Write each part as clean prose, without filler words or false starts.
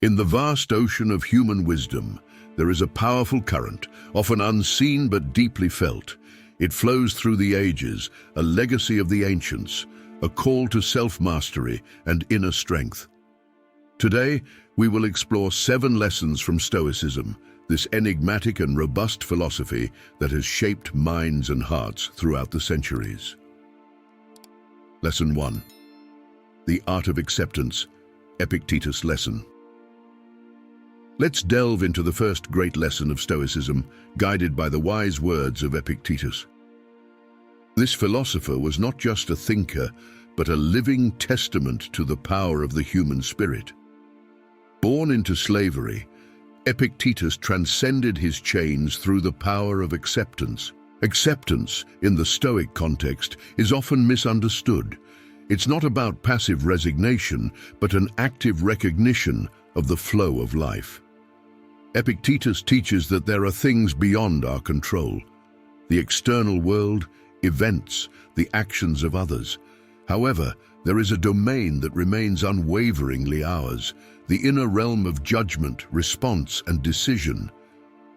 In the vast ocean of human wisdom, there is a powerful current, often unseen but deeply felt. It flows through the ages, a legacy of the ancients, a call to self-mastery and inner strength. Today, we will explore 7 lessons from Stoicism, this enigmatic and robust philosophy that has shaped minds and hearts throughout the centuries. Lesson 1. The Art of Acceptance, Epictetus Lesson. Let's delve into the first great lesson of Stoicism, guided by the wise words of Epictetus. This philosopher was not just a thinker, but a living testament to the power of the human spirit. Born into slavery, Epictetus transcended his chains through the power of acceptance. Acceptance, in the Stoic context, is often misunderstood. It's not about passive resignation, but an active recognition of the flow of life. Epictetus teaches that there are things beyond our control: the external world, events, the actions of others. However, there is a domain that remains unwaveringly ours, the inner realm of judgment, response, and decision.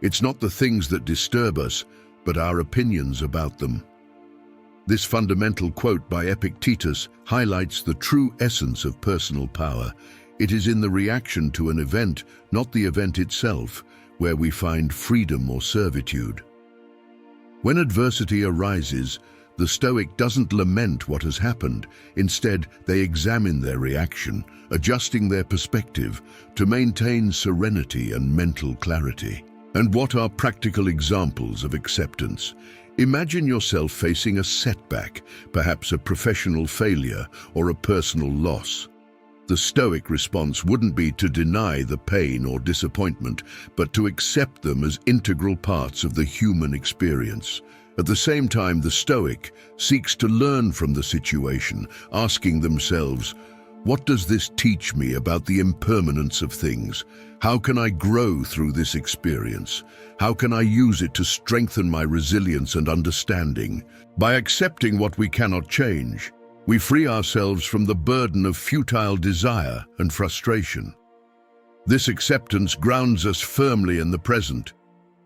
It's not the things that disturb us, but our opinions about them. This fundamental quote by Epictetus highlights the true essence of personal power. It is in the reaction to an event, not the event itself, where we find freedom or servitude. When adversity arises, the Stoic doesn't lament what has happened. Instead, they examine their reaction, adjusting their perspective to maintain serenity and mental clarity. And what are practical examples of acceptance? Imagine yourself facing a setback, perhaps a professional failure or a personal loss. The Stoic response wouldn't be to deny the pain or disappointment, but to accept them as integral parts of the human experience. At the same time, the Stoic seeks to learn from the situation, asking themselves, what does this teach me about the impermanence of things? How can I grow through this experience? How can I use it to strengthen my resilience and understanding? By accepting what we cannot change, we free ourselves from the burden of futile desire and frustration. This acceptance grounds us firmly in the present.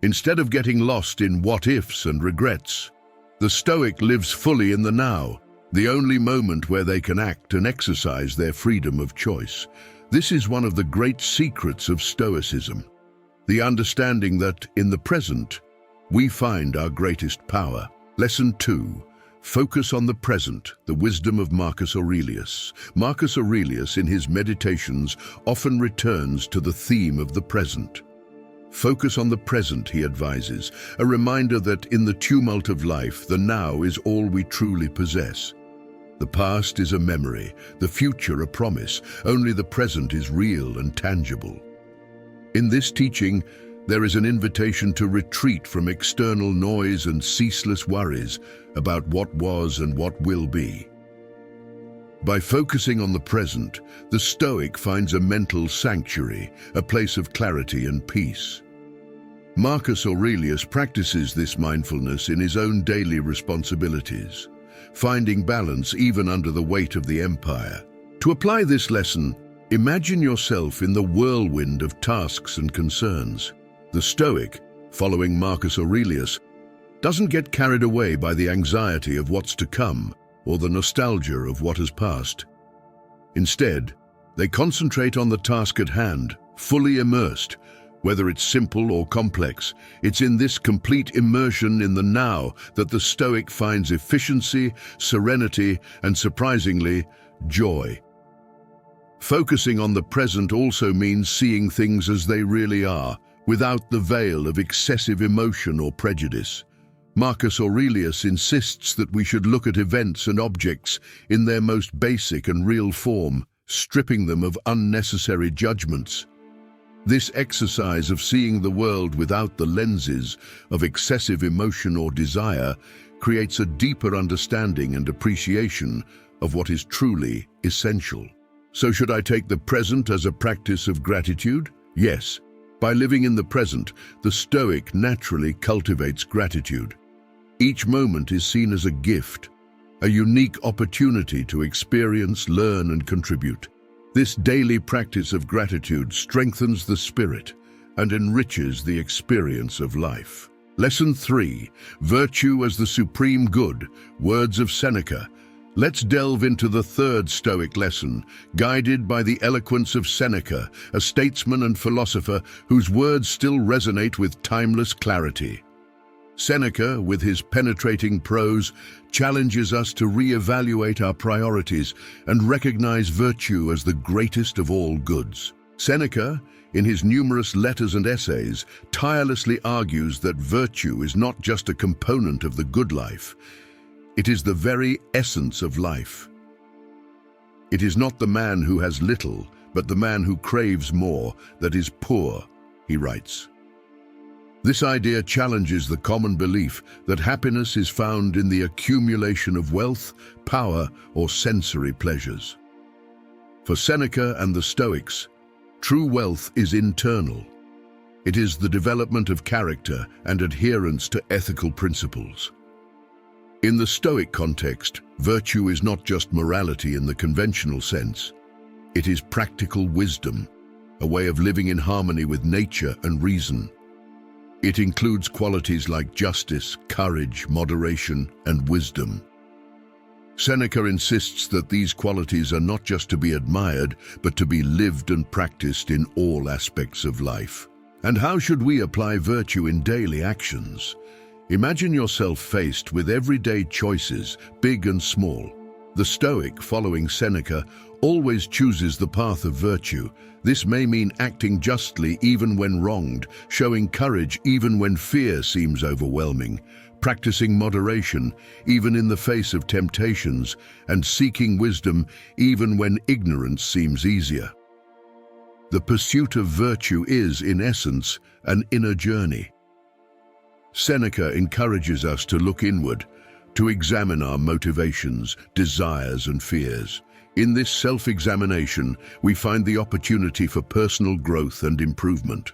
Instead of getting lost in what-ifs and regrets, the Stoic lives fully in the now, the only moment where they can act and exercise their freedom of choice. This is one of the great secrets of Stoicism, the understanding that, in the present, we find our greatest power. Lesson 2. Focus on the present, the wisdom of Marcus Aurelius. Marcus Aurelius, in his meditations, often returns to the theme of the present. Focus on the present, he advises, a reminder that in the tumult of life, the now is all we truly possess. The past is a memory, the future a promise, only the present is real and tangible. In this teaching, there is an invitation to retreat from external noise and ceaseless worries about what was and what will be. By focusing on the present, the Stoic finds a mental sanctuary, a place of clarity and peace. Marcus Aurelius practices this mindfulness in his own daily responsibilities, finding balance even under the weight of the empire. To apply this lesson, imagine yourself in the whirlwind of tasks and concerns. The Stoic, following Marcus Aurelius, doesn't get carried away by the anxiety of what's to come or the nostalgia of what has passed. Instead, they concentrate on the task at hand, fully immersed. Whether it's simple or complex, it's in this complete immersion in the now that the Stoic finds efficiency, serenity, and surprisingly, joy. Focusing on the present also means seeing things as they really are, without the veil of excessive emotion or prejudice. Marcus Aurelius insists that we should look at events and objects in their most basic and real form, stripping them of unnecessary judgments. This exercise of seeing the world without the lenses of excessive emotion or desire creates a deeper understanding and appreciation of what is truly essential. So should I take the present as a practice of gratitude? Yes. By living in the present, the Stoic naturally cultivates gratitude. Each moment is seen as a gift, a unique opportunity to experience, learn, and contribute. This daily practice of gratitude strengthens the spirit and enriches the experience of life. Lesson 3. Virtue as the supreme good. Words of Seneca. Let's delve into the third Stoic lesson, guided by the eloquence of Seneca, a statesman and philosopher whose words still resonate with timeless clarity. Seneca, with his penetrating prose, challenges us to re-evaluate our priorities and recognize virtue as the greatest of all goods. Seneca, in his numerous letters and essays, tirelessly argues that virtue is not just a component of the good life, it is the very essence of life. It is not the man who has little, but the man who craves more, that is poor, he writes. This idea challenges the common belief that happiness is found in the accumulation of wealth, power, or sensory pleasures. For Seneca and the Stoics, true wealth is internal. It is the development of character and adherence to ethical principles. In the Stoic context, virtue is not just morality in the conventional sense. It is practical wisdom, a way of living in harmony with nature and reason. It includes qualities like justice, courage, moderation, and wisdom. Seneca insists that these qualities are not just to be admired, but to be lived and practiced in all aspects of life. And how should we apply virtue in daily actions? Imagine yourself faced with everyday choices, big and small. The Stoic, following Seneca, always chooses the path of virtue. This may mean acting justly even when wronged, showing courage even when fear seems overwhelming, practicing moderation even in the face of temptations, and seeking wisdom even when ignorance seems easier. The pursuit of virtue is, in essence, an inner journey. Seneca encourages us to look inward, to examine our motivations, desires, and fears. In this self-examination, we find the opportunity for personal growth and improvement.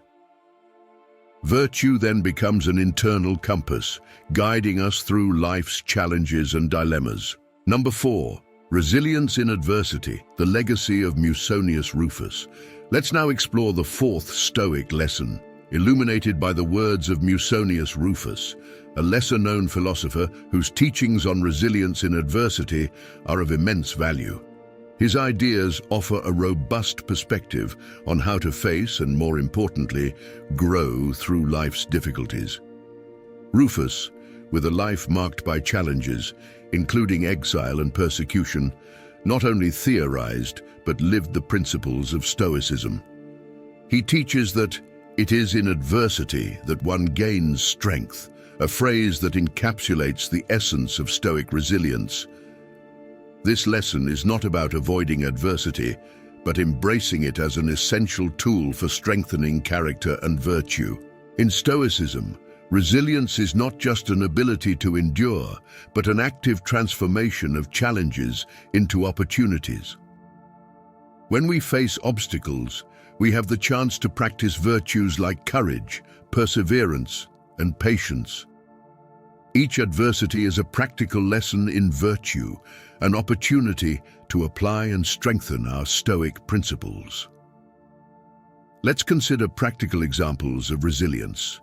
Virtue then becomes an internal compass, guiding us through life's challenges and dilemmas. Number 4. Resilience in adversity, the legacy of Musonius Rufus. Let's now explore the fourth Stoic lesson, illuminated by the words of Musonius Rufus, a lesser-known philosopher whose teachings on resilience in adversity are of immense value. His ideas offer a robust perspective on how to face and, more importantly, grow through life's difficulties. Rufus, with a life marked by challenges, including exile and persecution, not only theorized but lived the principles of Stoicism. He teaches that it is in adversity that one gains strength, a phrase that encapsulates the essence of Stoic resilience. This lesson is not about avoiding adversity, but embracing it as an essential tool for strengthening character and virtue. In Stoicism, resilience is not just an ability to endure, but an active transformation of challenges into opportunities. When we face obstacles, we have the chance to practice virtues like courage, perseverance, and patience. Each adversity is a practical lesson in virtue, an opportunity to apply and strengthen our Stoic principles. Let's consider practical examples of resilience.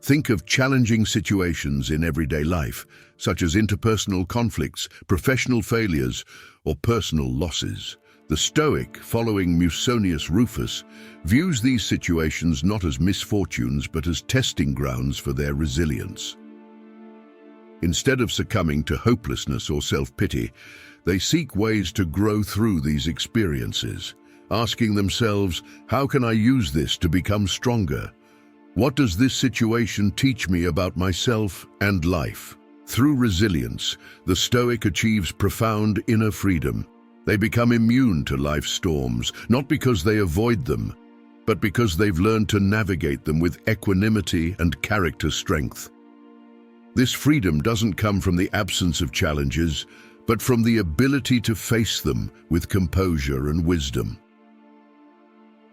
Think of challenging situations in everyday life, such as interpersonal conflicts, professional failures, or personal losses. The Stoic, following Musonius Rufus, views these situations not as misfortunes but as testing grounds for their resilience. Instead of succumbing to hopelessness or self-pity, they seek ways to grow through these experiences, asking themselves, how can I use this to become stronger? What does this situation teach me about myself and life? Through resilience, the Stoic achieves profound inner freedom. They become immune to life's storms, not because they avoid them, but because they've learned to navigate them with equanimity and character strength. This freedom doesn't come from the absence of challenges, but from the ability to face them with composure and wisdom.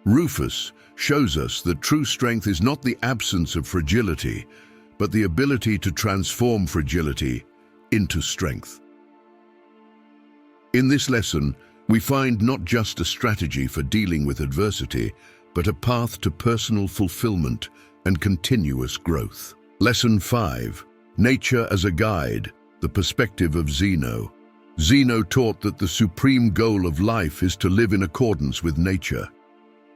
Rufus shows us that true strength is not the absence of fragility, but the ability to transform fragility into strength. In this lesson, We find not just a strategy for dealing with adversity, but a path to personal fulfillment and continuous growth. Lesson 5. Nature as a Guide, the Perspective of Zeno. Zeno taught that the supreme goal of life is to live in accordance with nature.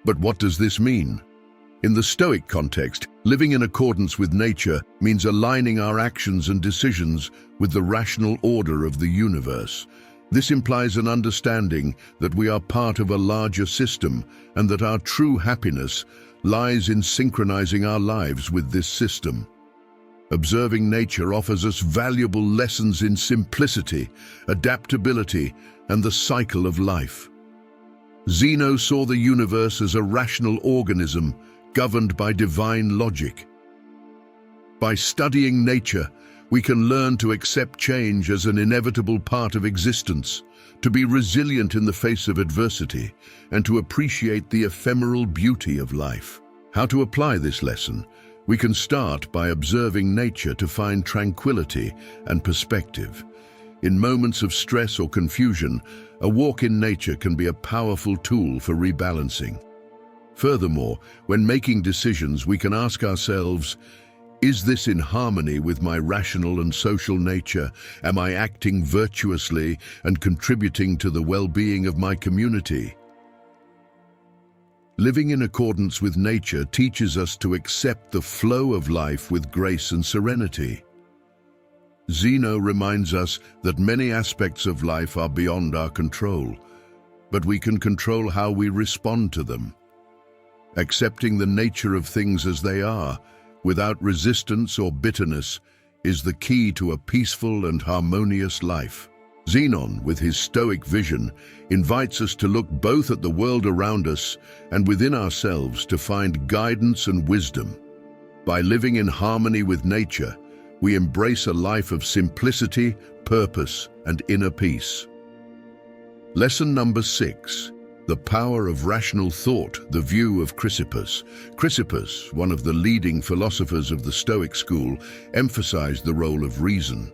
But what does this mean? In the Stoic context, living in accordance with nature means aligning our actions and decisions with the rational order of the universe. This implies an understanding that we are part of a larger system and that our true happiness lies in synchronizing our lives with this system. Observing nature offers us valuable lessons in simplicity, adaptability, and the cycle of life. Zeno saw the universe as a rational organism governed by divine logic. By studying nature, we can learn to accept change as an inevitable part of existence, to be resilient in the face of adversity, and to appreciate the ephemeral beauty of life. How to apply this lesson? We can start by observing nature to find tranquility and perspective. In moments of stress or confusion, a walk in nature can be a powerful tool for rebalancing. Furthermore, when making decisions, we can ask ourselves, is this in harmony with my rational and social nature? Am I acting virtuously and contributing to the well-being of my community? Living in accordance with nature teaches us to accept the flow of life with grace and serenity. Zeno reminds us that many aspects of life are beyond our control, but we can control how we respond to them. Accepting the nature of things as they are, without resistance or bitterness, is the key to a peaceful and harmonious life. Zenon, with his Stoic vision, invites us to look both at the world around us and within ourselves to find guidance and wisdom. By living in harmony with nature, we embrace a life of simplicity, purpose, and inner peace. Lesson number 6. The Power of Rational Thought, the View of Chrysippus. Chrysippus, one of the leading philosophers of the Stoic school, emphasized the role of reason.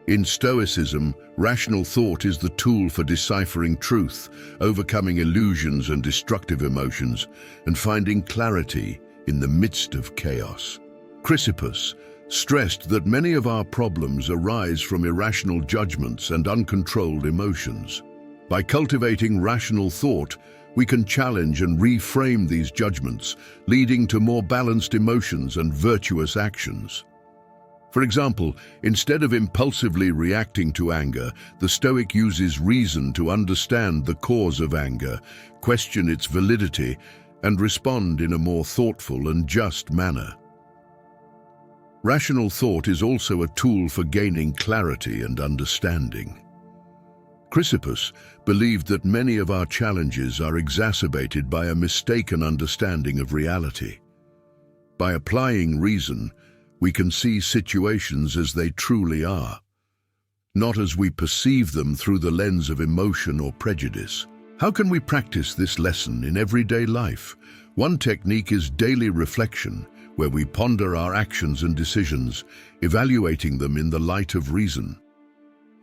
In Stoicism, rational thought is the tool for deciphering truth, overcoming illusions and destructive emotions, and finding clarity in the midst of chaos. Chrysippus stressed that many of our problems arise from irrational judgments and uncontrolled emotions. By cultivating rational thought, we can challenge and reframe these judgments, leading to more balanced emotions and virtuous actions. For example, instead of impulsively reacting to anger, the Stoic uses reason to understand the cause of anger, question its validity, and respond in a more thoughtful and just manner. Rational thought is also a tool for gaining clarity and understanding. Chrysippus believed that many of our challenges are exacerbated by a mistaken understanding of reality. By applying reason, we can see situations as they truly are, not as we perceive them through the lens of emotion or prejudice. How can we practice this lesson in everyday life? One technique is daily reflection, where we ponder our actions and decisions, evaluating them in the light of reason.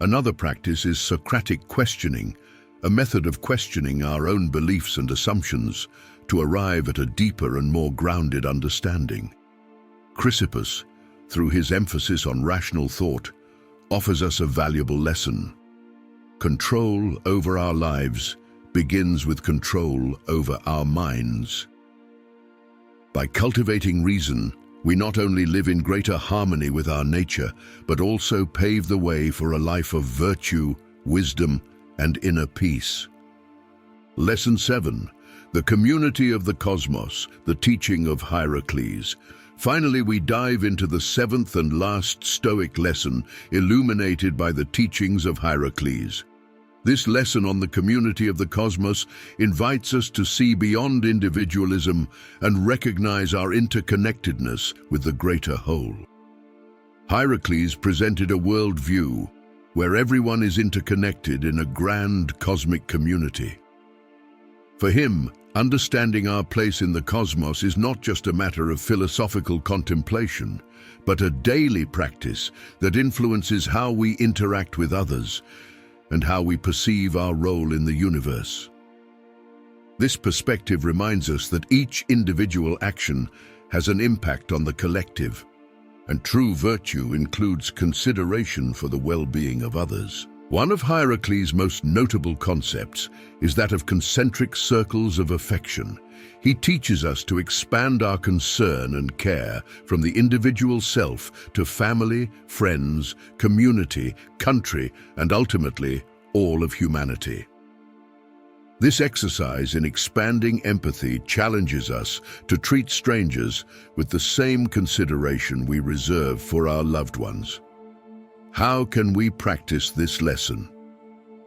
Another practice is Socratic questioning, a method of questioning our own beliefs and assumptions to arrive at a deeper and more grounded understanding. Chrysippus, through his emphasis on rational thought, offers us a valuable lesson. Control over our lives begins with control over our minds. By cultivating reason, we not only live in greater harmony with our nature, but also pave the way for a life of virtue, wisdom, and inner peace. Lesson 7. The Community of the Cosmos, the Teaching of Hierocles. Finally, we dive into the 7th and last Stoic lesson, illuminated by the teachings of Hierocles. This lesson on the community of the cosmos invites us to see beyond individualism and recognize our interconnectedness with the greater whole. Hierocles presented a worldview where everyone is interconnected in a grand cosmic community. For him, understanding our place in the cosmos is not just a matter of philosophical contemplation, but a daily practice that influences how we interact with others. and how we perceive our role in the universe. This perspective reminds us that each individual action has an impact on the collective, and true virtue includes consideration for the well-being of others. One of Hierocles' most notable concepts is that of concentric circles of affection. He teaches us to expand our concern and care from the individual self to family, friends, community, country, and ultimately, all of humanity. This exercise in expanding empathy challenges us to treat strangers with the same consideration we reserve for our loved ones. How can we practice this lesson?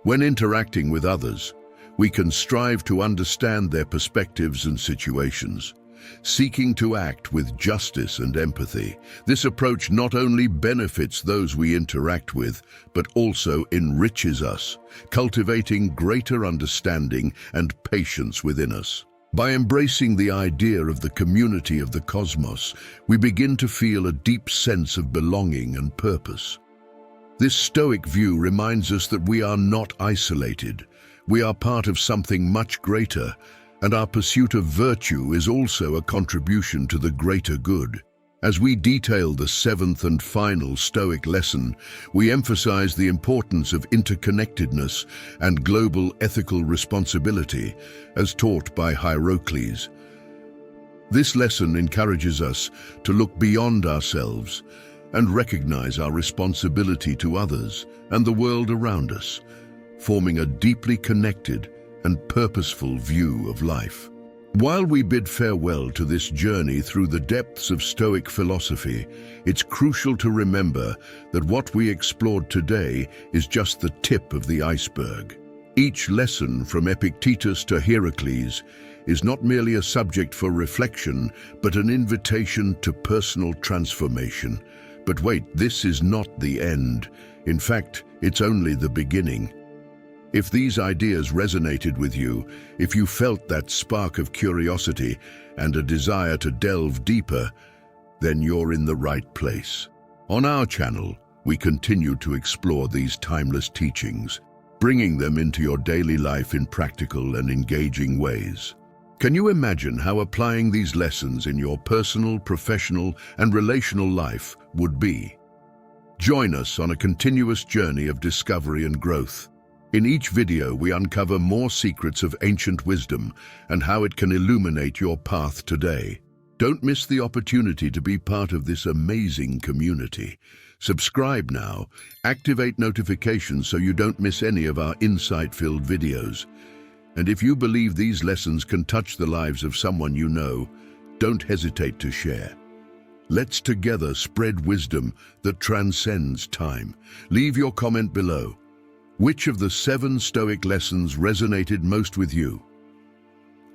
When interacting with others, we can strive to understand their perspectives and situations, seeking to act with justice and empathy. This approach not only benefits those we interact with, but also enriches us, cultivating greater understanding and patience within us. By embracing the idea of the community of the cosmos, we begin to feel a deep sense of belonging and purpose. This Stoic view reminds us that we are not isolated. We are part of something much greater, and our pursuit of virtue is also a contribution to the greater good. As we detail the seventh and final Stoic lesson, we emphasize the importance of interconnectedness and global ethical responsibility, as taught by Hierocles. This lesson encourages us to look beyond ourselves and recognize our responsibility to others and the world around us, forming a deeply connected and purposeful view of life. While we bid farewell to this journey through the depths of Stoic philosophy, it's crucial to remember that what we explored today is just the tip of the iceberg. Each lesson from Epictetus to Hierocles is not merely a subject for reflection, but an invitation to personal transformation. But wait, this is not the end. In fact, it's only the beginning. If these ideas resonated with you, if you felt that spark of curiosity and a desire to delve deeper, then you're in the right place. On our channel, we continue to explore these timeless teachings, bringing them into your daily life in practical and engaging ways. Can you imagine how applying these lessons in your personal, professional, and relational life would be? Join us on a continuous journey of discovery and growth. In each video, we uncover more secrets of ancient wisdom and how it can illuminate your path today. Don't miss the opportunity to be part of this amazing community. Subscribe now, activate notifications so you don't miss any of our insight-filled videos. And if you believe these lessons can touch the lives of someone you know, don't hesitate to share. Let's together spread wisdom that transcends time. Leave your comment below. Which of the 7 Stoic lessons resonated most with you?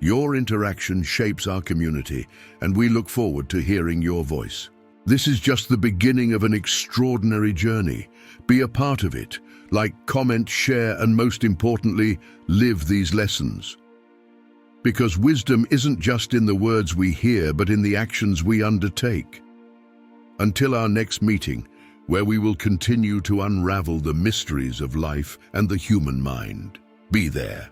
Your interaction shapes our community, and we look forward to hearing your voice. This is just the beginning of an extraordinary journey. Be a part of it. Like, comment, share, and most importantly, live these lessons. Because wisdom isn't just in the words we hear, but in the actions we undertake. Until our next meeting, where we will continue to unravel the mysteries of life and the human mind. Be there.